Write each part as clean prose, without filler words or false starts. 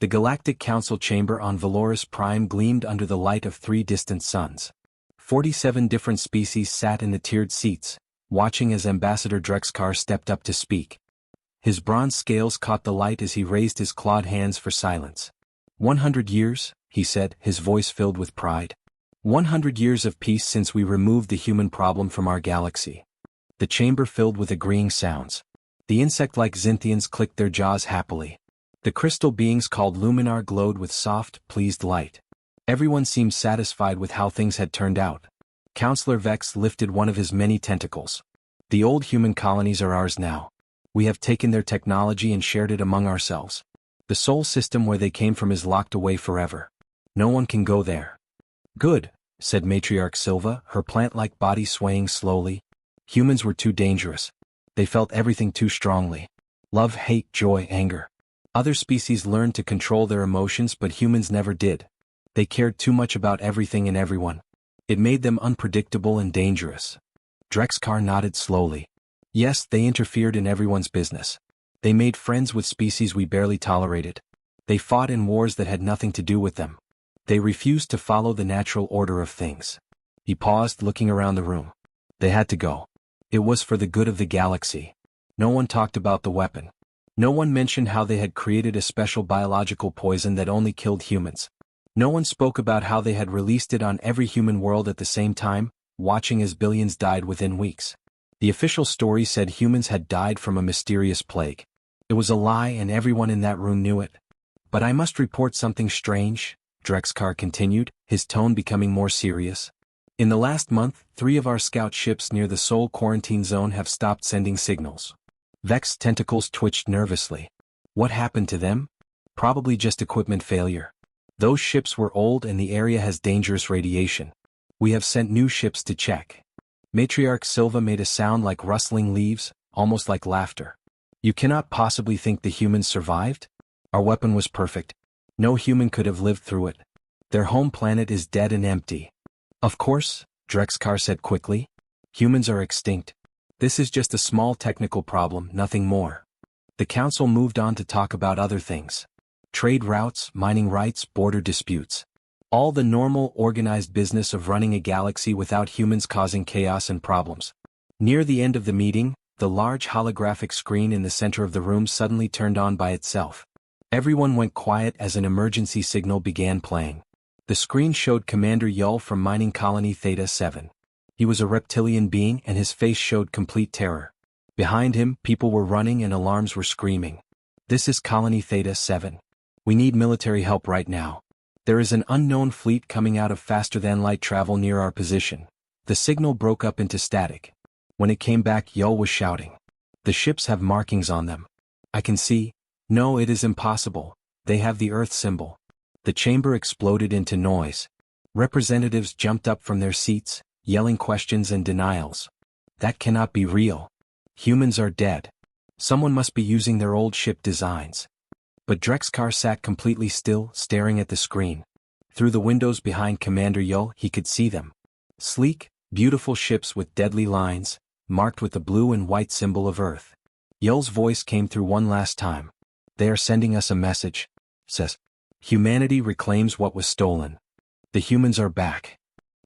The Galactic Council chamber on Valoris Prime gleamed under the light of 3 distant suns. 47 different species sat in the tiered seats, watching as Ambassador Drexcar stepped up to speak. His bronze scales caught the light as he raised his clawed hands for silence. 100 years, he said, his voice filled with pride. 100 years of peace since we removed the human problem from our galaxy. The chamber filled with agreeing sounds. The insect-like Xinthians clicked their jaws happily. The crystal beings called Luminar glowed with soft, pleased light. Everyone seemed satisfied with how things had turned out. Counselor Vex lifted one of his many tentacles. The old human colonies are ours now. We have taken their technology and shared it among ourselves. The soul system where they came from is locked away forever. No one can go there. Good, said Matriarch Silva, her plant-like body swaying slowly. Humans were too dangerous. They felt everything too strongly. Love, hate, joy, anger. Other species learned to control their emotions, but humans never did. They cared too much about everything and everyone. It made them unpredictable and dangerous. Drexcar nodded slowly. Yes, they interfered in everyone's business. They made friends with species we barely tolerated. They fought in wars that had nothing to do with them. They refused to follow the natural order of things. He paused, looking around the room. They had to go. It was for the good of the galaxy. No one talked about the weapon. No one mentioned how they had created a special biological poison that only killed humans. No one spoke about how they had released it on every human world at the same time, watching as billions died within weeks. The official story said humans had died from a mysterious plague. It was a lie and everyone in that room knew it. But I must report something strange, Drexcar continued, his tone becoming more serious. In the last month, 3 of our scout ships near the Sol quarantine zone have stopped sending signals. Vex's tentacles twitched nervously. What happened to them? Probably just equipment failure. Those ships were old and the area has dangerous radiation. We have sent new ships to check. Matriarch Silva made a sound like rustling leaves, almost like laughter. You cannot possibly think the humans survived? Our weapon was perfect. No human could have lived through it. Their home planet is dead and empty. Of course, Drexcar said quickly. Humans are extinct. This is just a small technical problem, nothing more. The council moved on to talk about other things. Trade routes, mining rights, border disputes. All the normal, organized business of running a galaxy without humans causing chaos and problems. Near the end of the meeting, the large holographic screen in the center of the room suddenly turned on by itself. Everyone went quiet as an emergency signal began playing. The screen showed Commander Yull from Mining Colony Theta 7. He was a reptilian being and his face showed complete terror. Behind him, people were running and alarms were screaming. This is Colony Theta 7. We need military help right now. There is an unknown fleet coming out of faster-than-light travel near our position. The signal broke up into static. When it came back, Yull was shouting. The ships have markings on them. I can see. No, it is impossible. They have the Earth symbol. The chamber exploded into noise. Representatives jumped up from their seats, yelling questions and denials. That cannot be real. Humans are dead. Someone must be using their old ship designs. But Drexcar sat completely still, staring at the screen. Through the windows behind Commander Yull, he could see them. Sleek, beautiful ships with deadly lines, marked with the blue and white symbol of Earth. Yull's voice came through one last time. They are sending us a message. Says, humanity reclaims what was stolen. The humans are back.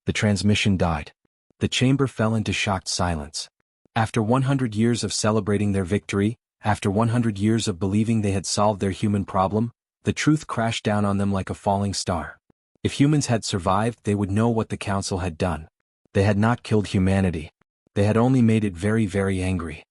The transmission died. The chamber fell into shocked silence. After 100 years of celebrating their victory, after 100 years of believing they had solved their human problem, the truth crashed down on them like a falling star. If humans had survived, they would know what the council had done. They had not killed humanity. They had only made it very, very angry.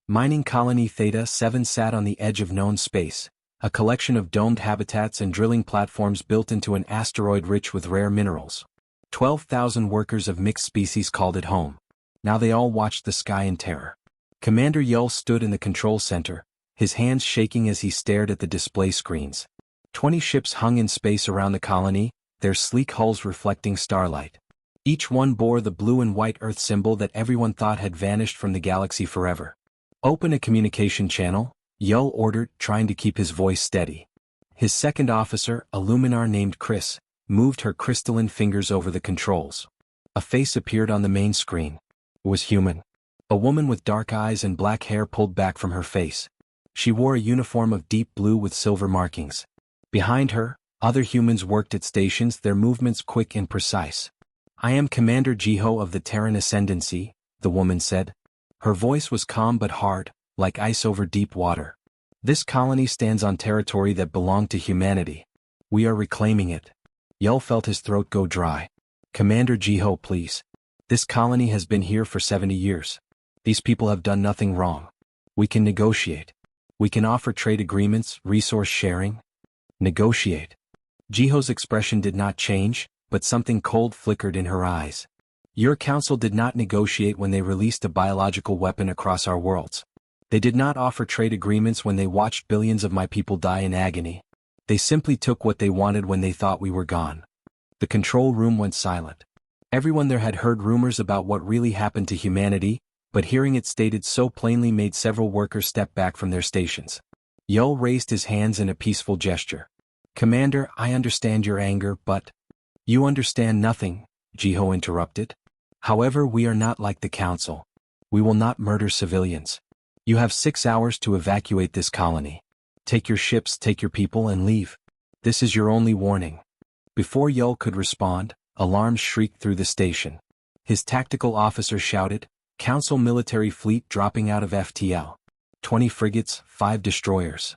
Mining Colony Theta 7 sat on the edge of known space, a collection of domed habitats and drilling platforms built into an asteroid rich with rare minerals. 12,000 workers of mixed species called it home. Now they all watched the sky in terror. Commander Yull stood in the control center, his hands shaking as he stared at the display screens. 20 ships hung in space around the colony, their sleek hulls reflecting starlight. Each one bore the blue and white Earth symbol that everyone thought had vanished from the galaxy forever. Open a communication channel, Yull ordered, trying to keep his voice steady. His second officer, a Luminar named Chris, moved her crystalline fingers over the controls. A face appeared on the main screen. It was human. A woman with dark eyes and black hair pulled back from her face. She wore a uniform of deep blue with silver markings. Behind her, other humans worked at stations, their movements quick and precise. "I am Commander Jiho of the Terran Ascendancy," the woman said. Her voice was calm but hard, like ice over deep water. "This colony stands on territory that belonged to humanity. We are reclaiming it." Yul felt his throat go dry. "Commander Jiho, please. This colony has been here for 70 years. These people have done nothing wrong. We can negotiate. We can offer trade agreements, resource sharing." Negotiate. Jiho's expression did not change, but something cold flickered in her eyes. "Your council did not negotiate when they released a biological weapon across our worlds. They did not offer trade agreements when they watched billions of my people die in agony. They simply took what they wanted when they thought we were gone." The control room went silent. Everyone there had heard rumors about what really happened to humanity, but hearing it stated so plainly made several workers step back from their stations. Yul raised his hands in a peaceful gesture. "Commander, I understand your anger, but—" "You understand nothing," Jiho interrupted. "However, we are not like the Council. We will not murder civilians. You have 6 hours to evacuate this colony. Take your ships, take your people, and leave. This is your only warning." Before Yul could respond, alarms shrieked through the station. His tactical officer shouted, "Council military fleet dropping out of FTL. 20 frigates, 5 destroyers."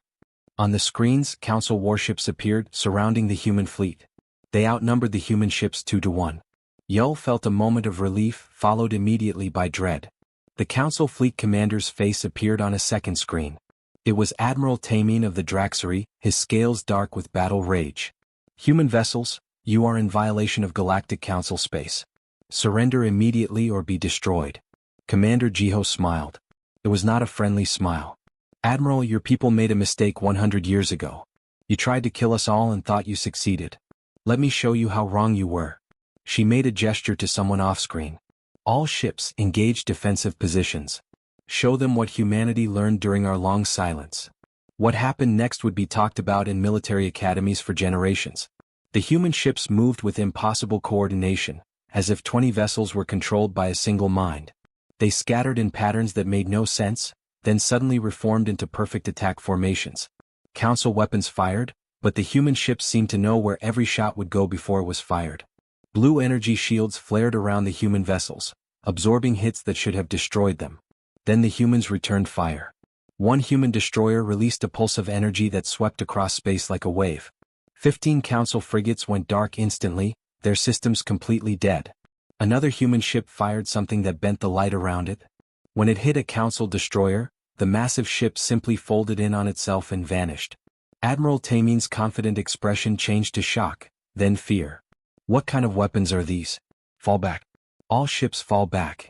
On the screens, Council warships appeared, surrounding the human fleet. They outnumbered the human ships 2 to 1. Yul felt a moment of relief, followed immediately by dread. The Council fleet commander's face appeared on a second screen. It was Admiral Tamine of the Draxery, his scales dark with battle rage. "Human vessels, you are in violation of Galactic Council space. Surrender immediately or be destroyed." Commander Jiho smiled. It was not a friendly smile. "Admiral, your people made a mistake 100 years ago. You tried to kill us all and thought you succeeded. Let me show you how wrong you were." She made a gesture to someone off-screen. "All ships, engage defensive positions. Show them what humanity learned during our long silence." What happened next would be talked about in military academies for generations. The human ships moved with impossible coordination, as if 20 vessels were controlled by a single mind. They scattered in patterns that made no sense, then suddenly reformed into perfect attack formations. Council weapons fired, but the human ships seemed to know where every shot would go before it was fired. Blue energy shields flared around the human vessels, absorbing hits that should have destroyed them. Then the humans returned fire. One human destroyer released a pulse of energy that swept across space like a wave. 15 Council frigates went dark instantly, their systems completely dead. Another human ship fired something that bent the light around it. When it hit a Council destroyer, the massive ship simply folded in on itself and vanished. Admiral Tamine's confident expression changed to shock, then fear. "What kind of weapons are these? Fall back." All ships fall back.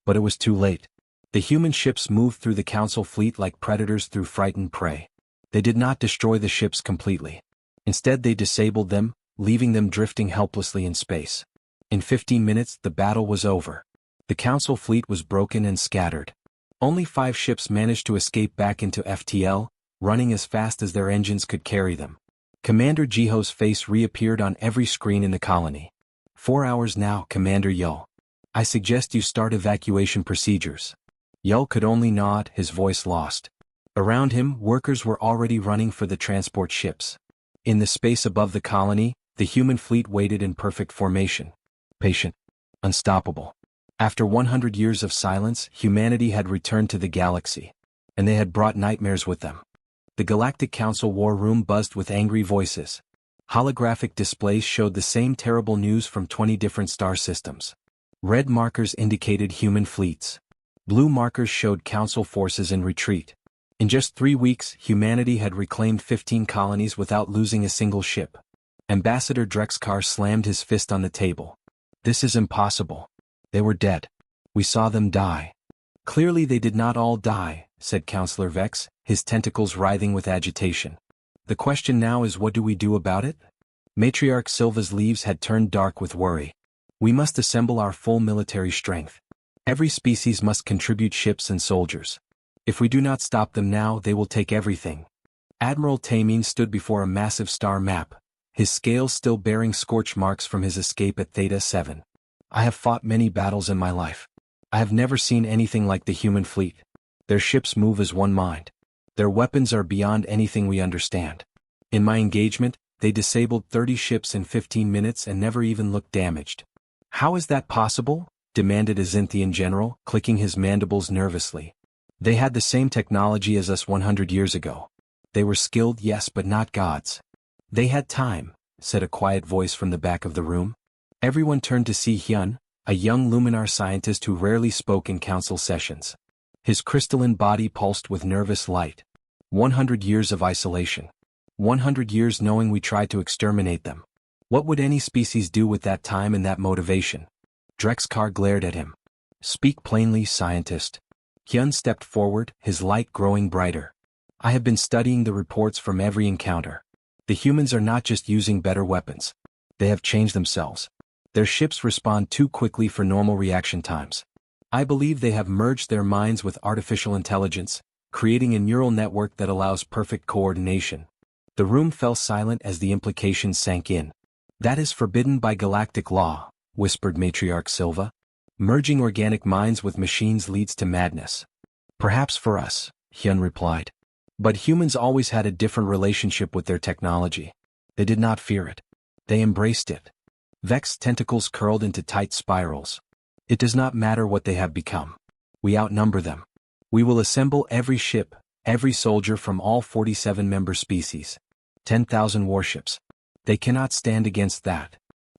But it was too late. The human ships moved through the Council fleet like predators through frightened prey. They did not destroy the ships completely. Instead, they disabled them, leaving them drifting helplessly in space. In 15 minutes, the battle was over. The Council fleet was broken and scattered. Only 5 ships managed to escape back into FTL, running as fast as their engines could carry them. Commander Jiho's face reappeared on every screen in the colony. 4 hours now, Commander Yul. I suggest you start evacuation procedures." Yul could only nod, his voice lost. Around him, workers were already running for the transport ships. In the space above the colony, the human fleet waited in perfect formation. Patient. Unstoppable. After 100 years of silence, humanity had returned to the galaxy. And they had brought nightmares with them. The Galactic Council war room buzzed with angry voices. Holographic displays showed the same terrible news from 20 different star systems. Red markers indicated human fleets. Blue markers showed Council forces in retreat. In just 3 weeks, humanity had reclaimed 15 colonies without losing a single ship. Ambassador Drexkar slammed his fist on the table. "This is impossible. They were dead. We saw them die." "Clearly they did not all die," said Councillor Vex, his tentacles writhing with agitation. "The question now is, what do we do about it?" Matriarch Silva's leaves had turned dark with worry. "We must assemble our full military strength. Every species must contribute ships and soldiers. If we do not stop them now, they will take everything." Admiral Tamine stood before a massive star map, his scales still bearing scorch marks from his escape at Theta 7. "I have fought many battles in my life. I have never seen anything like the human fleet. Their ships move as one mind. Their weapons are beyond anything we understand. In my engagement, they disabled 30 ships in 15 minutes and never even looked damaged. How is that possible? Demanded a Xinthian general, clicking his mandibles nervously. They had the same technology as us 100 years ago. They were skilled, yes, but not gods. They had time, said a quiet voice from the back of the room. Everyone turned to see Hyun, a young Luminar scientist who rarely spoke in council sessions. His crystalline body pulsed with nervous light. 100 years of isolation. 100 years knowing we tried to exterminate them. What would any species do with that time and that motivation? Drexcar glared at him. Speak plainly, scientist. Hyun stepped forward, his light growing brighter. I have been studying the reports from every encounter. The humans are not just using better weapons. They have changed themselves. Their ships respond too quickly for normal reaction times. I believe they have merged their minds with artificial intelligence, creating a neural network that allows perfect coordination. The room fell silent as the implications sank in. That is forbidden by galactic law, whispered Matriarch Silva. Merging organic minds with machines leads to madness. Perhaps for us, Hyun replied. But humans always had a different relationship with their technology. They did not fear it. They embraced it. Vex's tentacles curled into tight spirals. It does not matter what they have become. We outnumber them. We will assemble every ship, every soldier from all 47 member species. 10,000 warships. They cannot stand against that.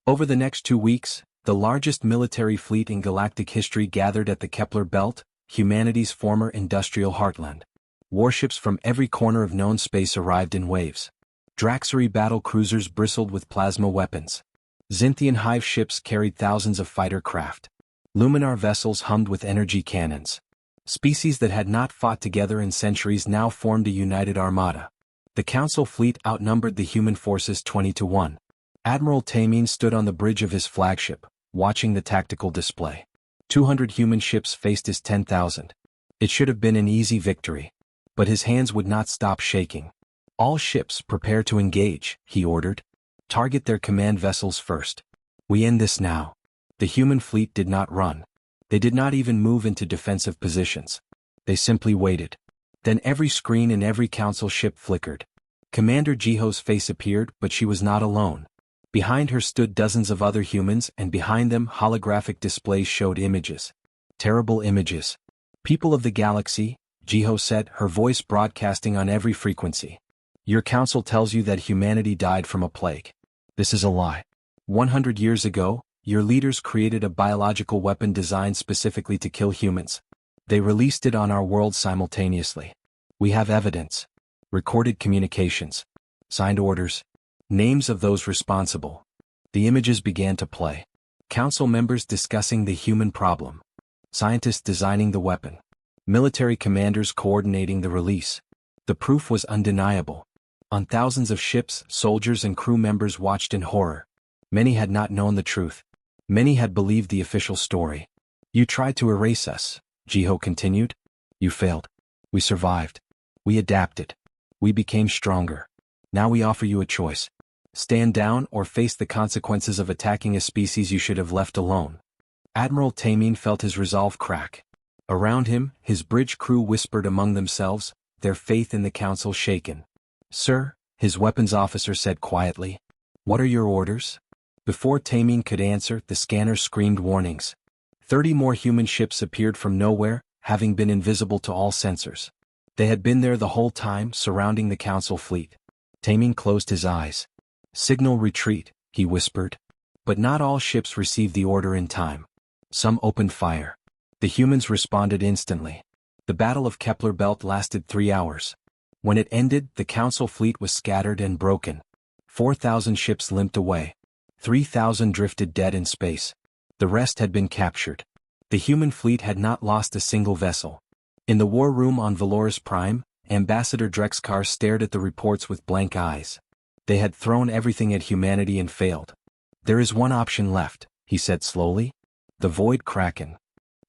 Over the next 2 weeks, the largest military fleet in galactic history gathered at the Kepler Belt, humanity's former industrial heartland. Warships from every corner of known space arrived in waves. Draxery battle cruisers bristled with plasma weapons. Xinthian hive ships carried thousands of fighter craft. Luminar vessels hummed with energy cannons. Species that had not fought together in centuries now formed a united armada. The Council fleet outnumbered the human forces 20-1. Admiral Tamin stood on the bridge of his flagship, watching the tactical display. 200 human ships faced his 10,000. It should have been an easy victory. But his hands would not stop shaking. All ships prepare to engage, he ordered. Target their command vessels first. We end this now. The human fleet did not run. They did not even move into defensive positions. They simply waited. Then every screen in every council ship flickered. Commander Jiho's face appeared, but she was not alone. Behind her stood dozens of other humans, and behind them holographic displays showed images. Terrible images. People of the galaxy, Jiho said, her voice broadcasting on every frequency. Your council tells you that humanity died from a plague. This is a lie. 100 years ago, your leaders created a biological weapon designed specifically to kill humans. They released it on our world simultaneously. We have evidence. Recorded communications. Signed orders. Names of those responsible. The images began to play. Council members discussing the human problem. Scientists designing the weapon. Military commanders coordinating the release. The proof was undeniable. On thousands of ships, soldiers and crew members watched in horror. Many had not known the truth. Many had believed the official story. You tried to erase us, Jiho continued. You failed. We survived. We adapted. We became stronger. Now we offer you a choice. Stand down or face the consequences of attacking a species you should have left alone. Admiral Tamin felt his resolve crack. Around him, his bridge crew whispered among themselves, their faith in the council shaken. Sir, his weapons officer said quietly. What are your orders? Before Tamin could answer, the scanner screamed warnings. 30 more human ships appeared from nowhere, having been invisible to all sensors. They had been there the whole time, surrounding the council fleet. Tamin closed his eyes. Signal retreat, he whispered. But not all ships received the order in time. Some opened fire. The humans responded instantly. The Battle of Kepler Belt lasted 3 hours. When it ended, the council fleet was scattered and broken. 4,000 ships limped away. 3,000 drifted dead in space. The rest had been captured. The human fleet had not lost a single vessel. In the war room on Valoris Prime, Ambassador Drexcar stared at the reports with blank eyes. They had thrown everything at humanity and failed. There is one option left, he said slowly. The Void Kraken.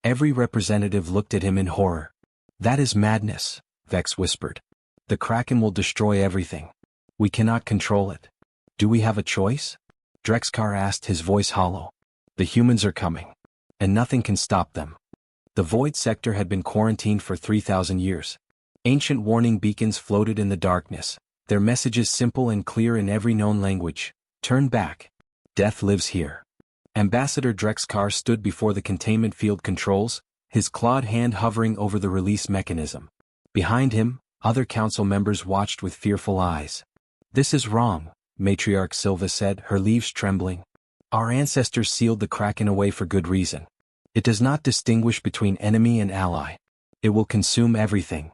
Every representative looked at him in horror. That is madness, Vex whispered. The Kraken will destroy everything. We cannot control it. Do we have a choice? Drexcar asked, his voice hollow. The humans are coming. And nothing can stop them. The Void Sector had been quarantined for 3,000 years. Ancient warning beacons floated in the darkness, Their messages simple and clear in every known language. Turn back. Death lives here. Ambassador Drexcar stood before the containment field controls, his clawed hand hovering over the release mechanism. Behind him, other council members watched with fearful eyes. This is wrong, Matriarch Silva said, her leaves trembling. Our ancestors sealed the Kraken away for good reason. It does not distinguish between enemy and ally. It will consume everything.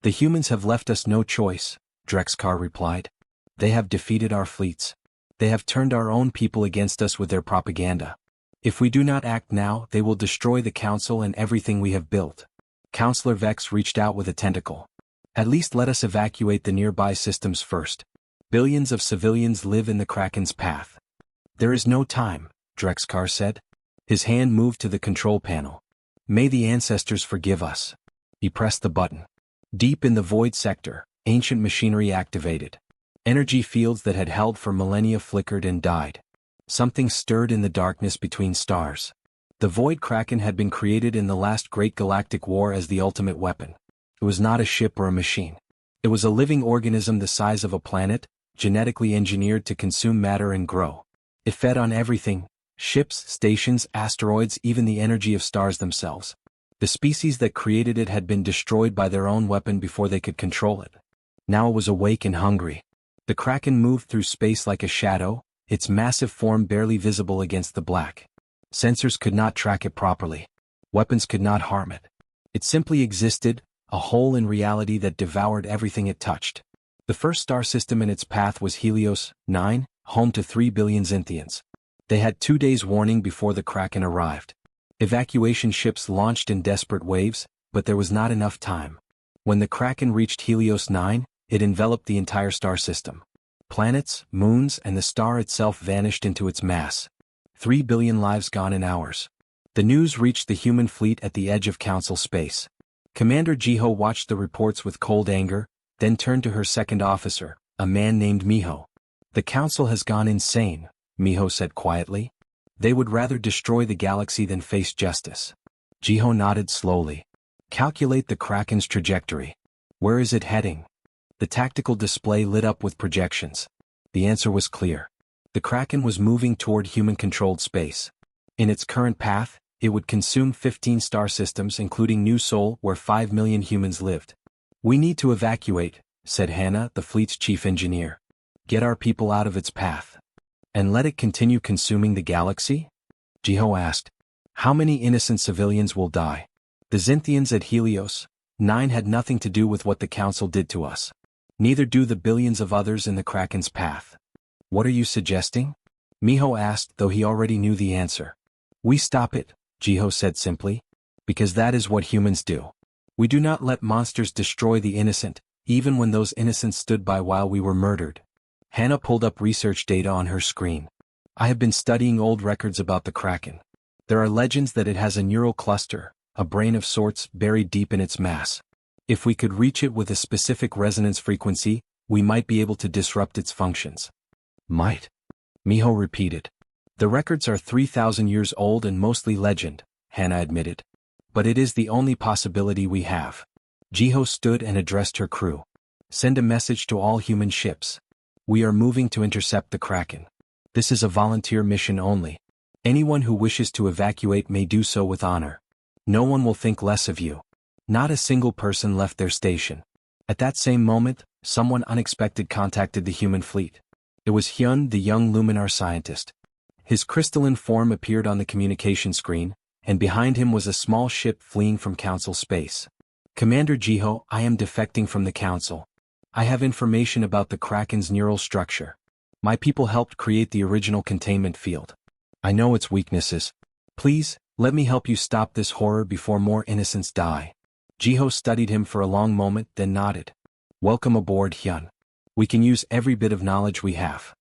The humans have left us no choice, Drexcar replied. They have defeated our fleets. They have turned our own people against us with their propaganda. If we do not act now, they will destroy the Council and everything we have built. Councillor Vex reached out with a tentacle. At least let us evacuate the nearby systems first. Billions of civilians live in the Kraken's path. There is no time, Drexcar said. His hand moved to the control panel. May the ancestors forgive us. He pressed the button. Deep in the void sector, ancient machinery activated. Energy fields that had held for millennia flickered and died. Something stirred in the darkness between stars. The Void Kraken had been created in the last great galactic war as the ultimate weapon. It was not a ship or a machine. It was a living organism the size of a planet, genetically engineered to consume matter and grow. It fed on everything: ships, stations, asteroids, even the energy of stars themselves. The species that created it had been destroyed by their own weapon before they could control it. Now it was awake and hungry. The Kraken moved through space like a shadow, its massive form barely visible against the black. Sensors could not track it properly. Weapons could not harm it. It simply existed, a hole in reality that devoured everything it touched. The first star system in its path was Helios 9, home to 3 billion Zynthians. They had 2 days warning before the Kraken arrived. Evacuation ships launched in desperate waves, but there was not enough time. When the Kraken reached Helios 9, it enveloped the entire star system. Planets, moons, and the star itself vanished into its mass. 3 billion lives gone in hours. The news reached the human fleet at the edge of Council space. Commander Jiho watched the reports with cold anger, then turned to her second officer, a man named Miho. The Council has gone insane, Miho said quietly. They would rather destroy the galaxy than face justice. Jiho nodded slowly. Calculate the Kraken's trajectory. Where is it heading? The tactical display lit up with projections. The answer was clear. The Kraken was moving toward human-controlled space. In its current path, it would consume 15 star systems including New Sol, where 5 million humans lived. We need to evacuate, said Hannah, the fleet's chief engineer. Get our people out of its path. And let it continue consuming the galaxy? Jiho asked. How many innocent civilians will die? The Zynthians at Helios 9 had nothing to do with what the Council did to us. Neither do the billions of others in the Kraken's path. What are you suggesting? Miho asked, though he already knew the answer. We stop it, Jiho said simply. Because that is what humans do. We do not let monsters destroy the innocent, even when those innocents stood by while we were murdered. Hannah pulled up research data on her screen. I have been studying old records about the Kraken. There are legends that it has a neural cluster, a brain of sorts, buried deep in its mass. If we could reach it with a specific resonance frequency, we might be able to disrupt its functions. Might? Miho repeated. The records are 3,000 years old and mostly legend, Hannah admitted. But it is the only possibility we have. Jiho stood and addressed her crew. Send a message to all human ships. We are moving to intercept the Kraken. This is a volunteer mission only. Anyone who wishes to evacuate may do so with honor. No one will think less of you. Not a single person left their station. At that same moment, someone unexpected contacted the human fleet. It was Hyun, the young Luminar scientist. His crystalline form appeared on the communication screen, and behind him was a small ship fleeing from Council space. Commander Jiho, I am defecting from the Council. I have information about the Kraken's neural structure. My people helped create the original containment field. I know its weaknesses. Please, let me help you stop this horror before more innocents die. Jiho studied him for a long moment, then nodded. Welcome aboard, Hyun. We can use every bit of knowledge we have.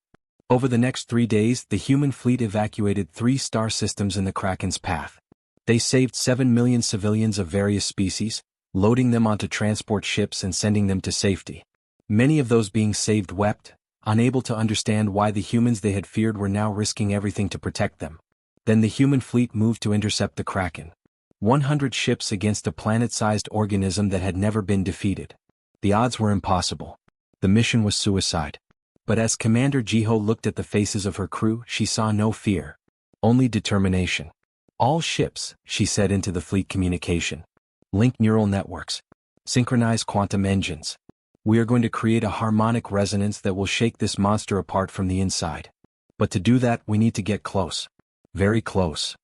Over the next 3 days, the human fleet evacuated 3 star systems in the Kraken's path. They saved 7 million civilians of various species, loading them onto transport ships and sending them to safety. Many of those being saved wept, unable to understand why the humans they had feared were now risking everything to protect them. Then the human fleet moved to intercept the Kraken. 100 ships against a planet-sized organism that had never been defeated. The odds were impossible. The mission was suicide. But as Commander Jiho looked at the faces of her crew, she saw no fear. Only determination. All ships, she said into the fleet communication. Link neural networks. Synchronize quantum engines. We are going to create a harmonic resonance that will shake this monster apart from the inside. But to do that, we need to get close. Very close.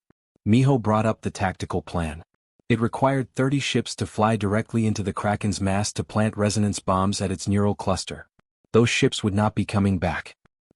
Miho brought up the tactical plan. It required 30 ships to fly directly into the Kraken's mass to plant resonance bombs at its neural cluster. Those ships would not be coming back.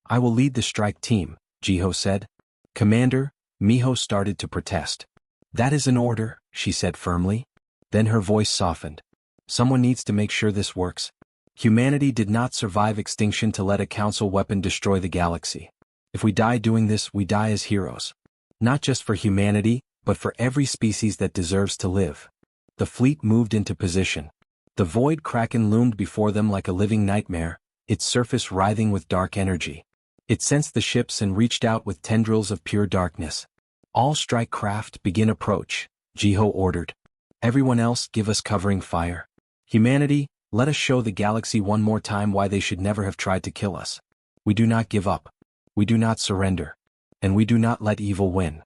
I will lead the strike team, Jiho said. Commander, Miho started to protest. That is an order, she said firmly. Then her voice softened. Someone needs to make sure this works. Humanity did not survive extinction to let a council weapon destroy the galaxy. If we die doing this, we die as heroes. Not just for humanity, but for every species that deserves to live. The fleet moved into position. The void Kraken loomed before them like a living nightmare, its surface writhing with dark energy. It sensed the ships and reached out with tendrils of pure darkness. All strike craft begin approach, Jiho ordered. Everyone else give us covering fire. Humanity, let us show the galaxy one more time why they should never have tried to kill us. We do not give up. We do not surrender. And we do not let evil win.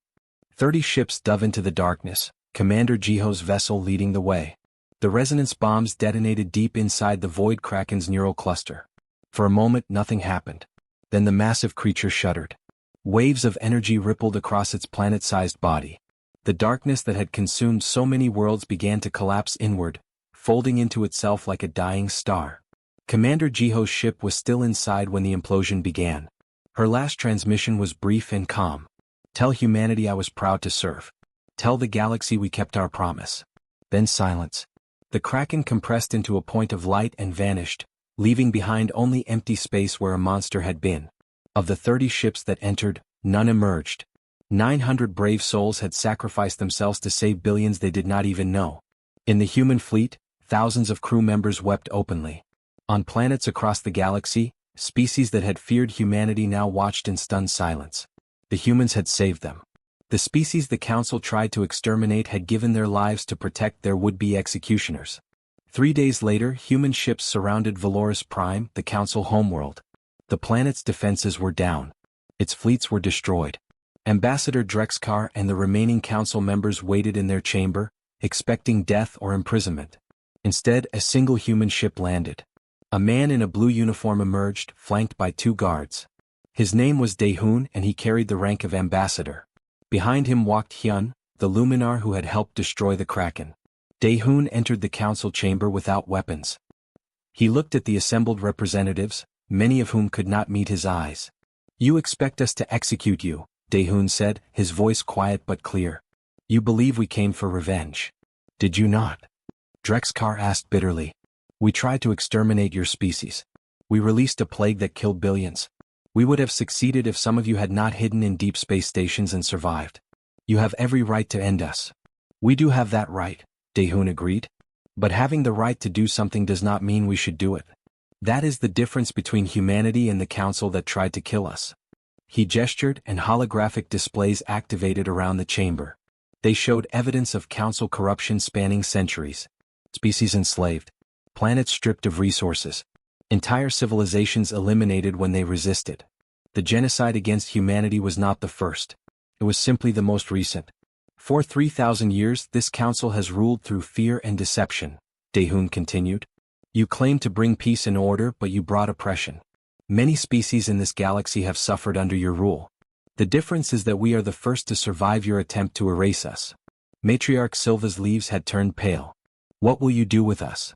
30 ships dove into the darkness, Commander Jiho's vessel leading the way. The resonance bombs detonated deep inside the void Kraken's neural cluster. For a moment nothing happened. Then the massive creature shuddered. Waves of energy rippled across its planet-sized body. The darkness that had consumed so many worlds began to collapse inward, folding into itself like a dying star. Commander Jiho's ship was still inside when the implosion began. Her last transmission was brief and calm. Tell humanity I was proud to serve. Tell the galaxy we kept our promise. Then silence. The Kraken compressed into a point of light and vanished, leaving behind only empty space where a monster had been. Of the 30 ships that entered, none emerged. 900 brave souls had sacrificed themselves to save billions they did not even know. In the human fleet, thousands of crew members wept openly. On planets across the galaxy, species that had feared humanity now watched in stunned silence. The humans had saved them. The species the Council tried to exterminate had given their lives to protect their would-be executioners. 3 days later, human ships surrounded Valoris Prime, the Council homeworld. The planet's defenses were down. Its fleets were destroyed. Ambassador Drexkar and the remaining Council members waited in their chamber, expecting death or imprisonment. Instead, a single human ship landed. A man in a blue uniform emerged, flanked by 2 guards. His name was Daehoon and he carried the rank of ambassador. Behind him walked Hyun, the Luminar who had helped destroy the Kraken. Daehoon entered the council chamber without weapons. He looked at the assembled representatives, many of whom could not meet his eyes. You expect us to execute you, Daehoon said, his voice quiet but clear. You believe we came for revenge. Did you not? Drexkar asked bitterly. We tried to exterminate your species. We released a plague that killed billions. We would have succeeded if some of you had not hidden in deep space stations and survived. You have every right to end us. We do have that right, Daehoon agreed. But having the right to do something does not mean we should do it. That is the difference between humanity and the council that tried to kill us. He gestured and holographic displays activated around the chamber. They showed evidence of council corruption spanning centuries. Species enslaved. Planets stripped of resources. Entire civilizations eliminated when they resisted. The genocide against humanity was not the first. It was simply the most recent. For 3,000 years, this council has ruled through fear and deception, Daehoon continued. You claim to bring peace and order, but you brought oppression. Many species in this galaxy have suffered under your rule. The difference is that we are the first to survive your attempt to erase us. Matriarch Silva's leaves had turned pale. What will you do with us?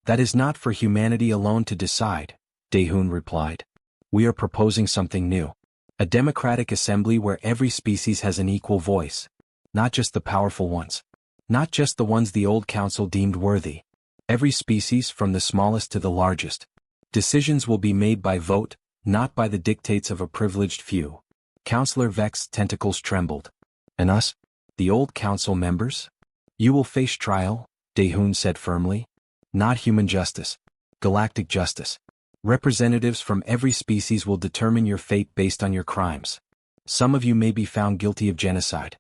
That is not for humanity alone to decide, Daehoon replied. We are proposing something new. A democratic assembly where every species has an equal voice. Not just the powerful ones. Not just the ones the old council deemed worthy. Every species from the smallest to the largest. Decisions will be made by vote, not by the dictates of a privileged few. Councillor Vex's tentacles trembled. And us? The old council members? You will face trial, Daehoon said firmly. Not human justice. Galactic justice. Representatives from every species will determine your fate based on your crimes. Some of you may be found guilty of genocide.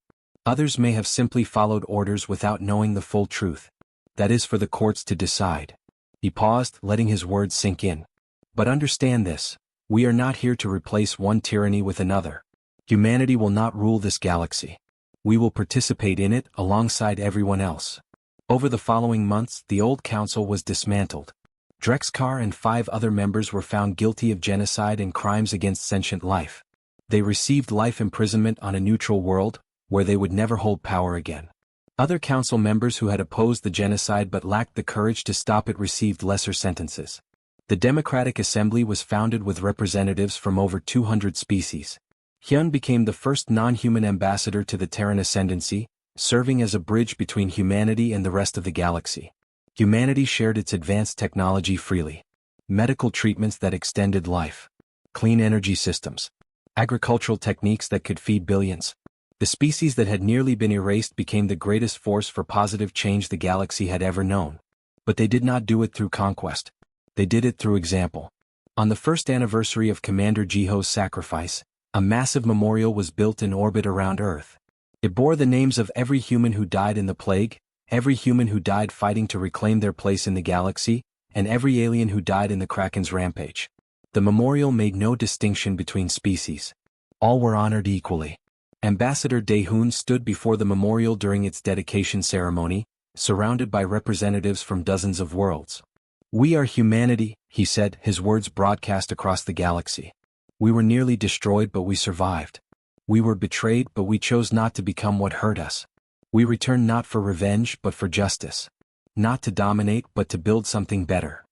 Others may have simply followed orders without knowing the full truth. That is for the courts to decide. He paused, letting his words sink in. But understand this, we are not here to replace one tyranny with another. Humanity will not rule this galaxy. We will participate in it alongside everyone else. Over the following months, the old council was dismantled. Drexkar and 5 other members were found guilty of genocide and crimes against sentient life. They received life imprisonment on a neutral world, where they would never hold power again. Other council members who had opposed the genocide but lacked the courage to stop it received lesser sentences. The Democratic Assembly was founded with representatives from over 200 species. Hyun became the first non-human ambassador to the Terran Ascendancy, serving as a bridge between humanity and the rest of the galaxy. Humanity shared its advanced technology freely. Medical treatments that extended life. Clean energy systems. Agricultural techniques that could feed billions. The species that had nearly been erased became the greatest force for positive change the galaxy had ever known. But they did not do it through conquest. They did it through example. On the first anniversary of Commander Jiho's sacrifice, a massive memorial was built in orbit around Earth. It bore the names of every human who died in the plague, every human who died fighting to reclaim their place in the galaxy, and every alien who died in the Kraken's rampage. The memorial made no distinction between species. All were honored equally. Ambassador Daehoon stood before the memorial during its dedication ceremony, surrounded by representatives from dozens of worlds. "We are humanity," he said, his words broadcast across the galaxy. "We were nearly destroyed but we survived. We were betrayed but we chose not to become what hurt us. We returned not for revenge but for justice. Not to dominate but to build something better."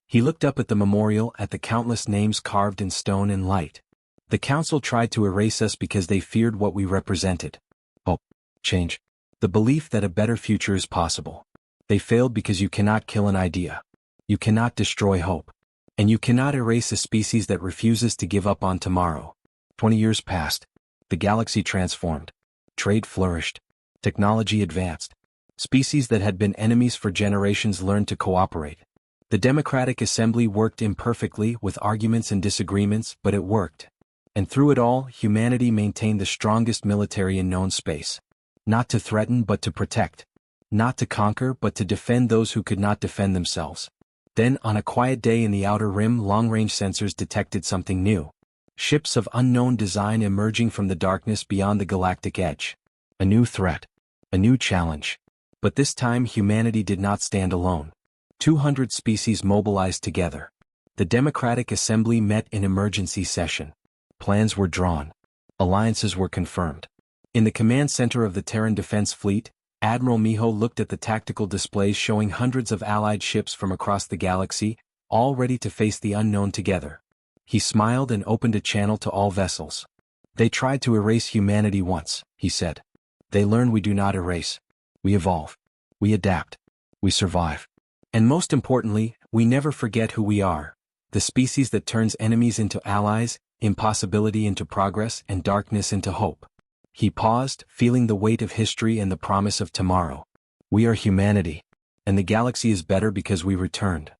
He looked up at the memorial, at the countless names carved in stone and light. "The council tried to erase us because they feared what we represented. Hope, change, the belief that a better future is possible. They failed because you cannot kill an idea. You cannot destroy hope. And you cannot erase a species that refuses to give up on tomorrow." 20 years passed. The galaxy transformed. Trade flourished. Technology advanced. Species that had been enemies for generations learned to cooperate. The Democratic Assembly worked imperfectly, with arguments and disagreements, but it worked. And through it all, humanity maintained the strongest military in known space. Not to threaten but to protect. Not to conquer but to defend those who could not defend themselves. Then, on a quiet day in the Outer Rim, long-range sensors detected something new. Ships of unknown design emerging from the darkness beyond the galactic edge. A new threat. A new challenge. But this time humanity did not stand alone. 200 species mobilized together. The Democratic Assembly met in emergency session. Plans were drawn. Alliances were confirmed. In the command center of the Terran Defense Fleet, Admiral Miho looked at the tactical displays showing hundreds of allied ships from across the galaxy, all ready to face the unknown together. He smiled and opened a channel to all vessels. "They tried to erase humanity once," he said. "They learn we do not erase. We evolve. We adapt. We survive. And most importantly, we never forget who we are. The species that turns enemies into allies, impossibility into progress, and darkness into hope." He paused, feeling the weight of history and the promise of tomorrow. "We are humanity. And the galaxy is better because we returned."